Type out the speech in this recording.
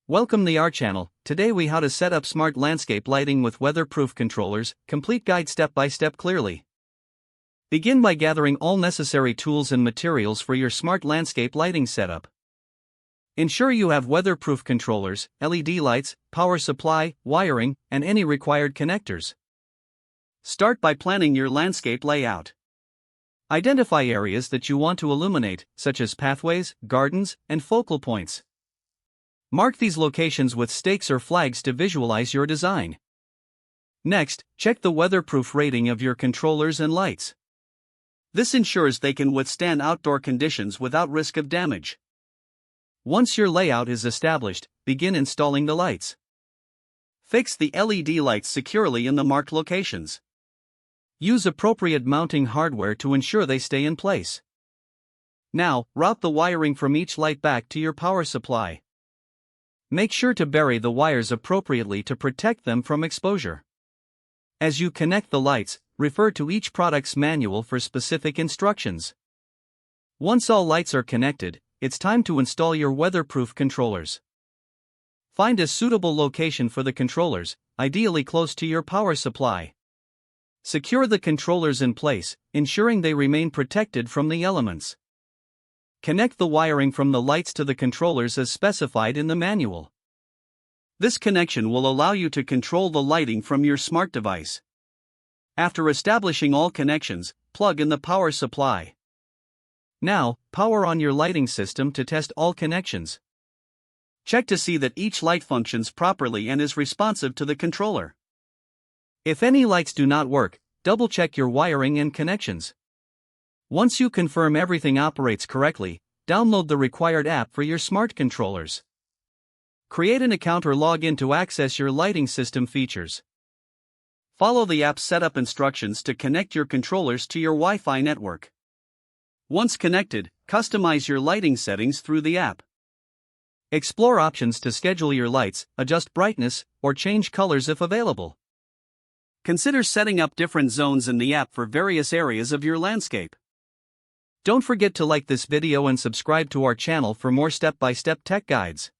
Welcome to our channel. Today we how to set up smart landscape lighting with weatherproof controllers, complete guide step by step clearly. Begin by gathering all necessary tools and materials for your smart landscape lighting setup. Ensure you have weatherproof controllers, LED lights, power supply, wiring, and any required connectors. Start by planning your landscape layout. Identify areas that you want to illuminate, such as pathways, gardens, and focal points. Mark these locations with stakes or flags to visualize your design. Next, check the weatherproof rating of your controllers and lights. This ensures they can withstand outdoor conditions without risk of damage. Once your layout is established, begin installing the lights. Fix the LED lights securely in the marked locations. Use appropriate mounting hardware to ensure they stay in place. Now, route the wiring from each light back to your power supply. Make sure to bury the wires appropriately to protect them from exposure. As you connect the lights, refer to each product's manual for specific instructions. Once all lights are connected, it's time to install your weatherproof controllers. Find a suitable location for the controllers, ideally close to your power supply. Secure the controllers in place, ensuring they remain protected from the elements. Connect the wiring from the lights to the controllers as specified in the manual. This connection will allow you to control the lighting from your smart device. After establishing all connections, plug in the power supply. Now, power on your lighting system to test all connections. Check to see that each light functions properly and is responsive to the controller. If any lights do not work, double-check your wiring and connections. Once you confirm everything operates correctly, download the required app for your smart controllers. Create an account or log in to access your lighting system features. Follow the app's setup instructions to connect your controllers to your Wi-Fi network. Once connected, customize your lighting settings through the app. Explore options to schedule your lights, adjust brightness, or change colors if available. Consider setting up different zones in the app for various areas of your landscape. Don't forget to like this video and subscribe to our channel for more step-by-step tech guides.